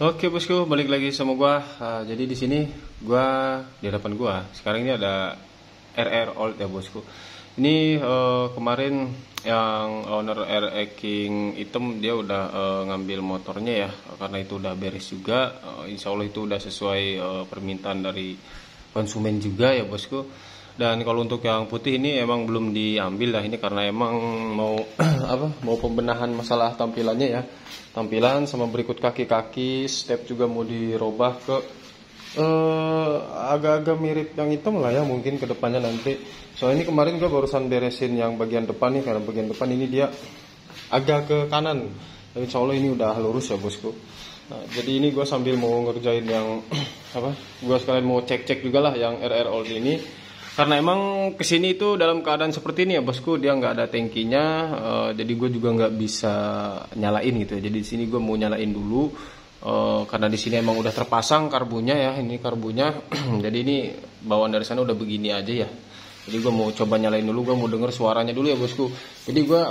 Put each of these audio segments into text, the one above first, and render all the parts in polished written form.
Oke bosku, balik lagi sama gua. Jadi di sini gua di hadapan gua. Sekarang ini ada RR Old ya bosku. Ini kemarin yang owner RR King Item dia udah ngambil motornya ya, karena itu udah beres juga. Insya Allah itu udah sesuai permintaan dari konsumen juga ya bosku. Dan kalau untuk yang putih ini emang belum diambil lah, ini karena emang mau mau pembenahan masalah tampilannya ya, tampilan sama berikut kaki-kaki step juga mau dirubah ke agak-agak mirip yang hitam lah ya, mungkin kedepannya nanti. Soalnya ini kemarin gue barusan beresin yang bagian depan nih, karena bagian depan ini dia agak ke kanan. Dan insya Allah ini udah lurus ya bosku. Nah, jadi ini gue sambil mau ngerjain yang gue sekalian mau cek-cek juga lah yang RR Old ini. Karena emang kesini itu dalam keadaan seperti ini ya bosku, dia nggak ada tangkinya, jadi gue juga nggak bisa nyalain gitu. Jadi di sini gue mau nyalain dulu, karena di sini emang udah terpasang karbunya ya, ini karbunya. Jadi ini bawaan dari sana udah begini aja ya. Jadi gue mau coba nyalain dulu, gue mau denger suaranya dulu ya bosku. Jadi gue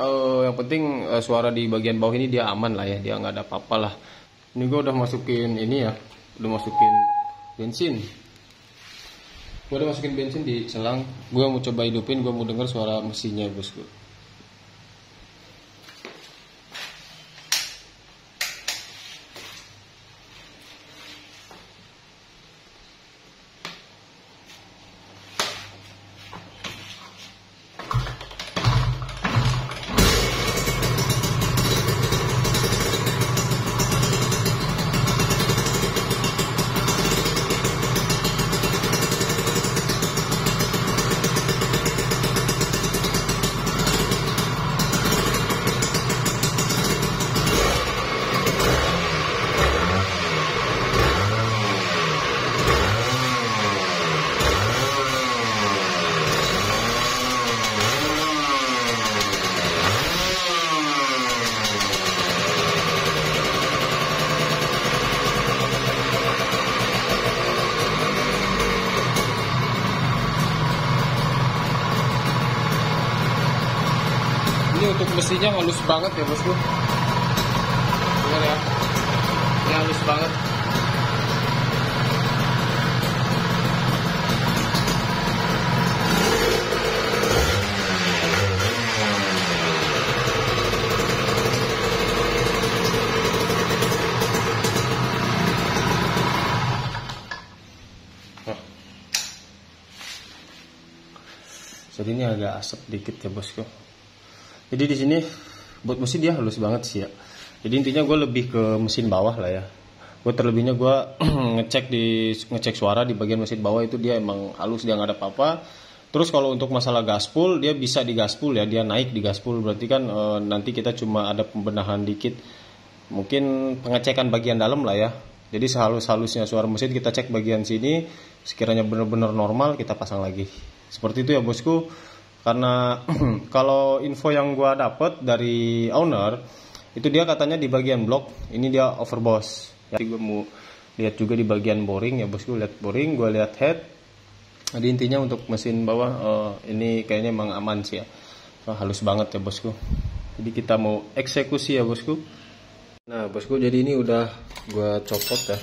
yang penting suara di bagian bawah ini dia aman lah ya, dia nggak ada apa-apa lah. Ini gue udah masukin ini ya, udah masukin bensin. Gue udah masukin bensin di selang. Gue mau coba hidupin, gue mau denger suara mesinnya bosku. Ini untuk mesinnya halus banget ya bosku. Dengar ya, ini halus banget. Jadi ini agak asap dikit ya bosku. Jadi di sini buat mesin dia halus banget sih ya. Jadi intinya gue lebih ke mesin bawah lah ya. Gue terlebihnya gue ngecek suara di bagian mesin bawah itu dia emang halus, dia nggak ada apa-apa. Terus kalau untuk masalah gaspul dia bisa di gaspul ya, dia naik di gaspul, berarti kan nanti kita cuma ada pembenahan dikit, mungkin pengecekan bagian dalam lah ya. Jadi sehalus-halusnya suara mesin kita cek bagian sini, sekiranya benar-benar normal kita pasang lagi. Seperti itu ya bosku. Karena kalau info yang gua dapet dari owner itu dia katanya di bagian blok ini dia overboss. Jadi gua mau lihat juga di bagian boring ya bosku, lihat boring, gua lihat head. Jadi intinya untuk mesin bawah ini kayaknya emang aman sih ya. Halus banget ya bosku. Jadi kita mau eksekusi ya bosku. Nah bosku, jadi ini udah gua copot ya.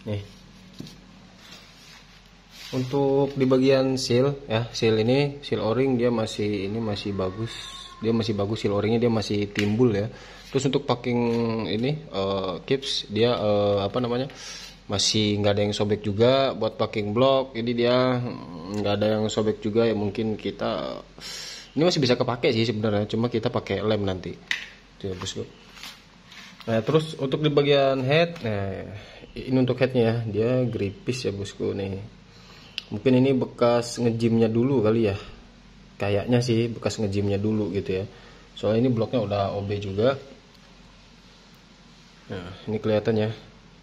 Nih. Untuk di bagian seal ya, seal ini, seal o-ring dia masih bagus. Dia masih bagus, seal o-ringnya dia masih timbul ya. Terus untuk packing ini caps dia masih nggak ada yang sobek juga. Buat packing block ini dia nggak ada yang sobek juga ya, mungkin kita ini masih bisa kepake sih sebenarnya, cuma kita pakai lem nanti. Itu ya bosku. Nah terus untuk di bagian head, nah ini untuk headnya ya, dia gripis ya bosku nih. Mungkin ini bekas ngejimnya dulu kali ya, kayaknya sih bekas ngejimnya dulu gitu ya. Soalnya ini bloknya udah OB juga. Nah ini kelihatan ya,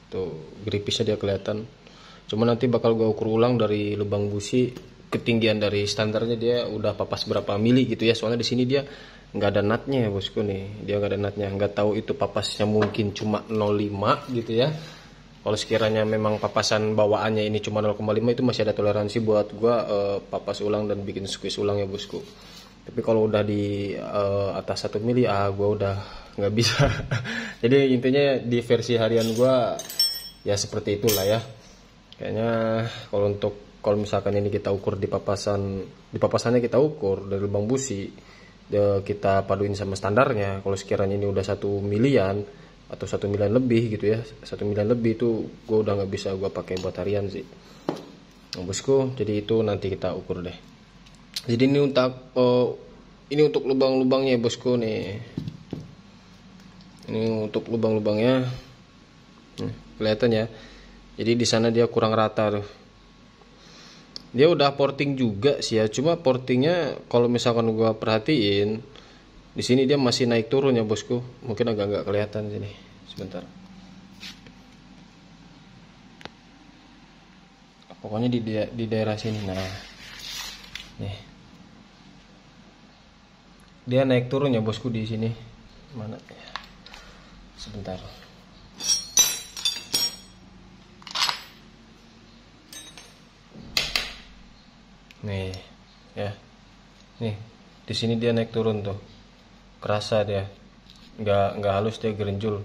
tuh gripisnya dia kelihatan. Cuma nanti bakal gua ukur ulang dari lubang busi, ketinggian dari standarnya dia udah papas berapa mili gitu ya. Soalnya di sini dia nggak ada nutnya ya bosku nih, dia nggak ada nutnya. Nggak tahu itu papasnya mungkin cuma 0,5 gitu ya. Kalau sekiranya memang papasan bawaannya ini cuma 0,5 itu masih ada toleransi buat gua papas ulang dan bikin squeeze ulang ya bosku. Tapi kalau udah di atas 1 mili gua udah nggak bisa. Jadi intinya di versi harian gua ya seperti itulah ya. Kayaknya kalau misalkan ini kita ukur di papasannya kita ukur dari lubang busi, kita paduin sama standarnya. Kalau sekiranya ini udah 1 milian atau 1 milian lebih gitu ya, 1 milian lebih itu gue udah nggak bisa gue pakai buat harian sih, nah, bosku. Jadi itu nanti kita ukur deh. Jadi ini untuk lubang-lubangnya bosku nih. Ini untuk lubang-lubangnya, kelihatan ya. Jadi di sana dia kurang rata tuh. Dia udah porting juga sih ya, cuma portingnya kalau misalkan gua perhatiin di sini dia masih naik turun ya bosku. Mungkin agak nggak kelihatan sini. Sebentar. Pokoknya di daerah sini. Nah, nih. Dia naik turun ya bosku di sini. Mana? Sebentar. Nih, ya, nih di sini dia naik turun tuh, kerasa dia, nggak halus, dia gerinjul,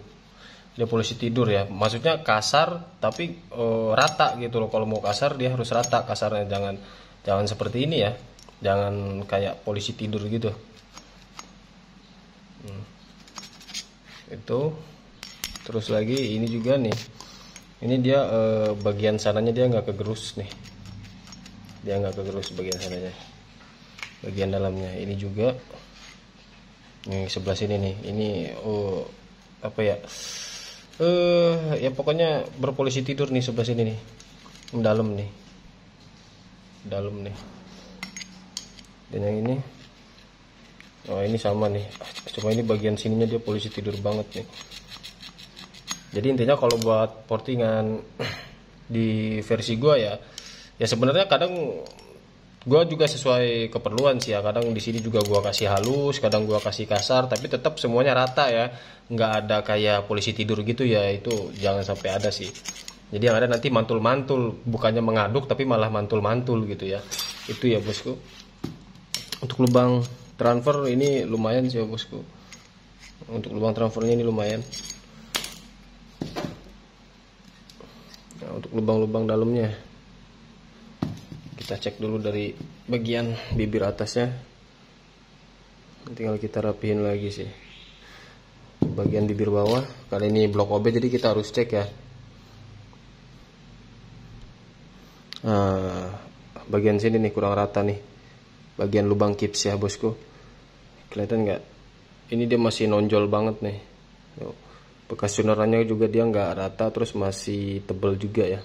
dia polisi tidur ya. Maksudnya kasar tapi rata gitu loh. Kalau mau kasar dia harus rata kasarnya, jangan seperti ini ya, jangan kayak polisi tidur gitu. Itu, terus lagi ini juga nih, ini dia bagian sananya dia nggak kegerus nih. Dia nggak kegerus bagian sananya, bagian dalamnya ini juga. Nih sebelah sini nih, ini apa ya, ya pokoknya berpolisi tidur nih sebelah sini nih, dalam nih. Dan yang ini, oh ini sama nih, cuma ini bagian sininya dia polisi tidur banget nih. Jadi intinya kalau buat portingan di versi gua ya sebenarnya kadang gua juga sesuai keperluan sih ya. Kadang di sini juga gua kasih halus, kadang gua kasih kasar, tapi tetap semuanya rata ya. Nggak ada kayak polisi tidur gitu ya, itu jangan sampai ada sih. Jadi yang ada nanti mantul-mantul, bukannya mengaduk tapi malah mantul-mantul gitu ya. Itu ya bosku. Untuk lubang transfer ini lumayan sih ya bosku. Untuk lubang transfernya ini lumayan. Nah, untuk lubang-lubang dalamnya kita cek dulu dari bagian bibir atasnya, tinggal kita rapihin lagi sih bagian bibir bawah. Kali ini blok OB jadi kita harus cek ya. Nah, bagian sini nih kurang rata nih, bagian lubang kips ya bosku. Kelihatan nggak? Ini dia masih nonjol banget nih. Bekas sunarannya juga dia nggak rata, terus masih tebel juga ya.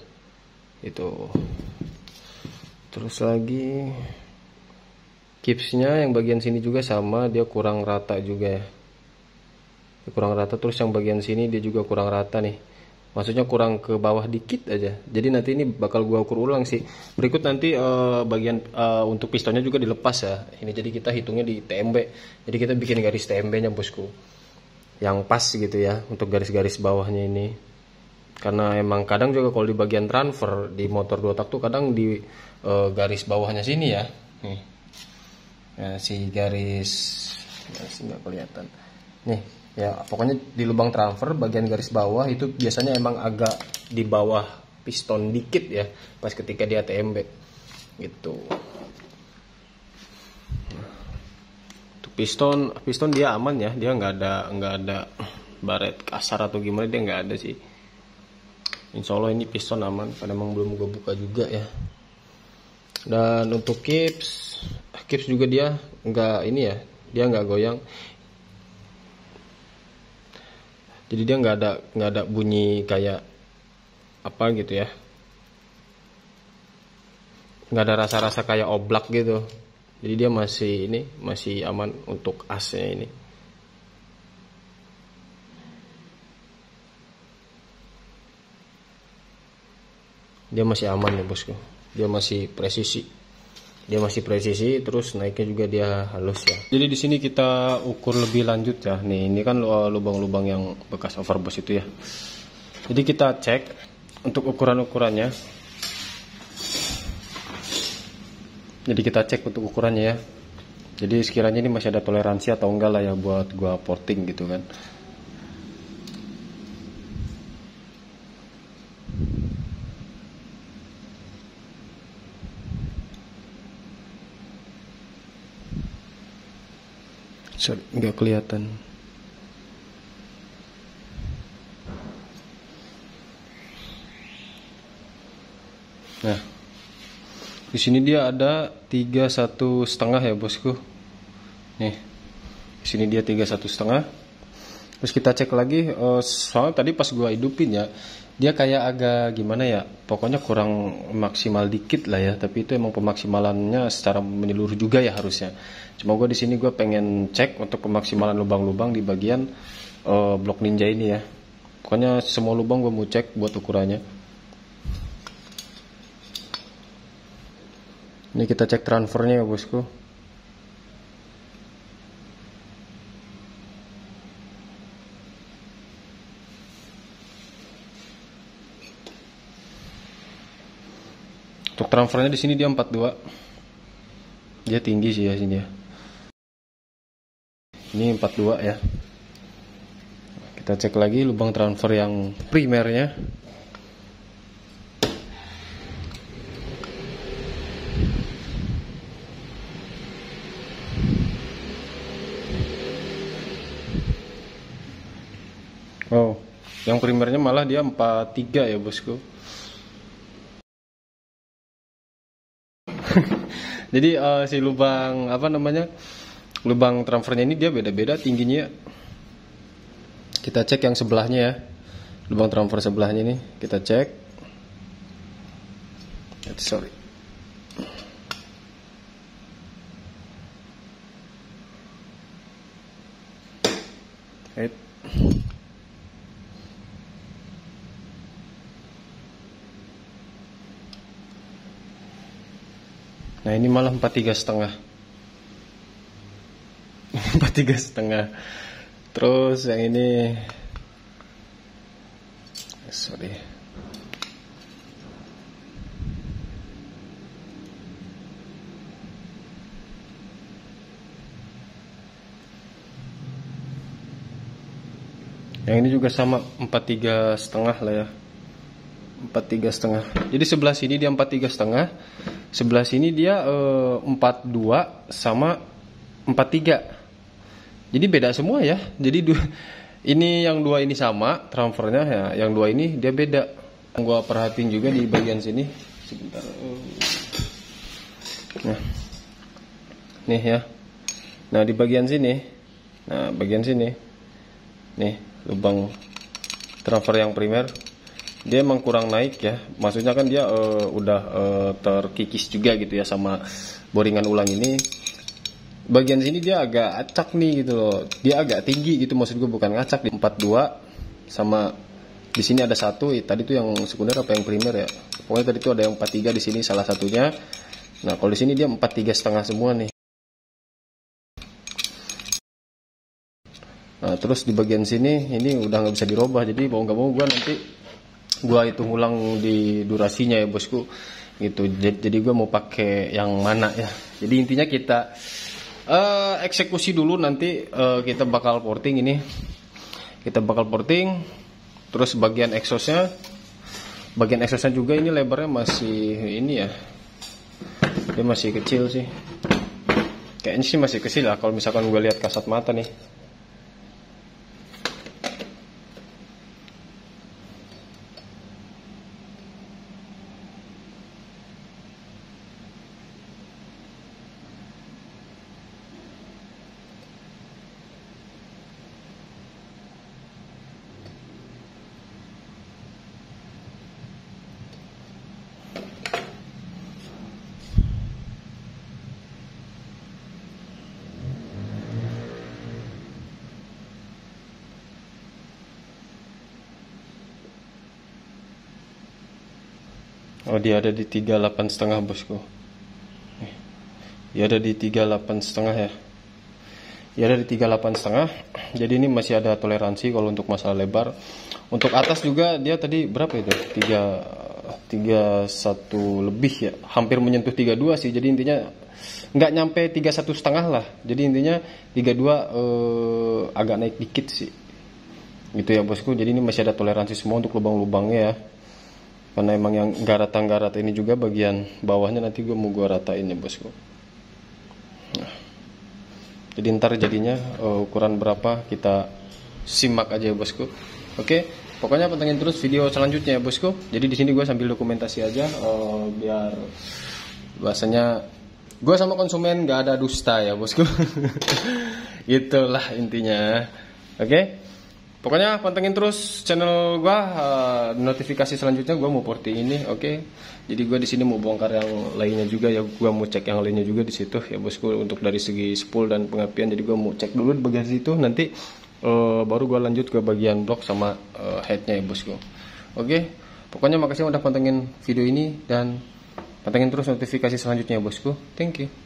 Itu. Terus lagi kipsnya yang bagian sini juga sama, dia kurang rata juga ya. Dia kurang rata, terus yang bagian sini dia juga kurang rata nih. Maksudnya kurang ke bawah dikit aja. Jadi nanti ini bakal gua ukur ulang sih. Berikut nanti bagian untuk pistonnya juga dilepas ya. Ini jadi kita hitungnya di TMB. Jadi kita bikin garis TMB-nya bosku, yang pas gitu ya untuk garis-garis bawahnya ini. Karena emang kadang juga kalau di bagian transfer di motor 2 tak tuh kadang di garis bawahnya sini ya, nih ya, si garis nggak kelihatan nih ya. Pokoknya di lubang transfer bagian garis bawah itu biasanya emang agak di bawah piston dikit ya pas ketika dia TMB gitu. Untuk piston dia aman ya, dia nggak ada baret kasar atau gimana, dia nggak ada sih. Insya Allah ini piston aman, karena emang belum gue buka juga ya. Dan untuk kips juga dia nggak ini ya, dia nggak goyang. Jadi dia nggak ada bunyi kayak apa gitu ya, nggak ada rasa-rasa kayak oblak gitu. Jadi dia masih aman untuk asnya ini. Dia masih aman ya bosku, dia masih presisi, terus naiknya juga dia halus ya. Jadi di sini kita ukur lebih lanjut ya. Nih ini kan lubang-lubang yang bekas overboss itu ya. Jadi kita cek untuk ukurannya. Jadi kita cek untuk ukurannya ya. Jadi sekiranya ini masih ada toleransi atau enggak lah ya buat gua porting gitu kan. Sorry, nggak kelihatan. Nah, di sini dia ada 31,5 ya bosku. Nih, di sini dia 31,5. Terus kita cek lagi, soal tadi pas gua hidupin ya, dia kayak agak gimana ya, pokoknya kurang maksimal dikit lah ya. Tapi itu emang pemaksimalannya secara menyeluruh juga ya harusnya. Cuma gua di sini gua pengen cek untuk pemaksimalan lubang-lubang di bagian blok ninja ini ya. Pokoknya semua lubang gua mau cek buat ukurannya. Ini kita cek transfernya ya bosku. Untuk transfernya di sini dia 42. Dia tinggi sih ya sini ya. Ini 42 ya. Kita cek lagi lubang transfer yang primernya. Oh, yang primernya malah dia 43 ya bosku. Jadi si lubang apa namanya, lubang transfernya ini dia beda-beda tingginya. Kita cek yang sebelahnya ya, lubang transfer sebelahnya ini kita cek. Sorry. Right. Nah ini malah 43,5. 43,5. Terus yang ini, sorry. Yang ini juga sama 43,5 lah ya. 43,5. Jadi sebelah sini dia 43,5. Sebelah sini dia 42 sama 43. Jadi beda semua ya. Jadi ini yang dua ini sama transfernya ya, yang dua ini dia beda. Gua perhatiin juga di bagian sini. Sebentar. Nah. Nih ya. Nah, di bagian sini. Nah, bagian sini. Nih, lubang transfer yang primer. Dia emang kurang naik ya, maksudnya kan dia udah terkikis juga gitu ya sama boringan ulang ini. Bagian sini dia agak acak nih gitu loh, dia agak tinggi gitu, maksud gue bukan ngacak. Di 42 sama di sini ada satu, tadi tuh yang sekunder apa yang primer ya, pokoknya tadi tuh ada yang 43 di sini salah satunya. Nah kalau di sini dia 43,5 semua nih. Nah terus di bagian sini ini udah nggak bisa dirubah, jadi mau nggak mau gue nanti gua hitung ulang di durasinya ya bosku gitu. Jadi gua mau pakai yang mana ya. Jadi intinya kita eksekusi dulu, nanti kita bakal porting ini. Kita bakal porting. Terus bagian exhaustnya juga ini lebarnya masih ini ya. Dia masih kecil sih. Kayaknya sih masih kecil lah kalau misalkan gue lihat kasat mata nih. Oh dia ada di 38,5 bosku. Dia ada di 38,5 ya. Dia ada di 38,5. Jadi ini masih ada toleransi kalau untuk masalah lebar. Untuk atas juga dia tadi berapa itu? 31 lebih ya. Hampir menyentuh 32 sih. Jadi intinya nggak nyampe 31,5 lah. Jadi intinya 32 agak naik dikit sih. Gitu ya bosku. Jadi ini masih ada toleransi semua untuk lubang-lubangnya ya. Karena emang yang nggak rata ini juga bagian bawahnya nanti gue mau gue ratain ya bosku. Nah, Jadi ntar jadinya ukuran berapa kita simak aja ya bosku. Oke, pokoknya pantengin terus video selanjutnya ya bosku. Jadi di sini gue sambil dokumentasi aja biar bahasanya gue sama konsumen gak ada dusta ya bosku. Itulah intinya. Oke. Pokoknya pantengin terus channel gua, notifikasi selanjutnya gua mau porti ini, oke. Jadi gua di sini mau bongkar yang lainnya juga ya, gua mau cek yang lainnya juga di situ ya bosku untuk dari segi spool dan pengapian. Jadi gua mau cek dulu di bagian situ, nanti baru gua lanjut ke bagian blok sama headnya ya bosku. Oke. Pokoknya makasih udah pantengin video ini dan pantengin terus notifikasi selanjutnya ya bosku. Thank you.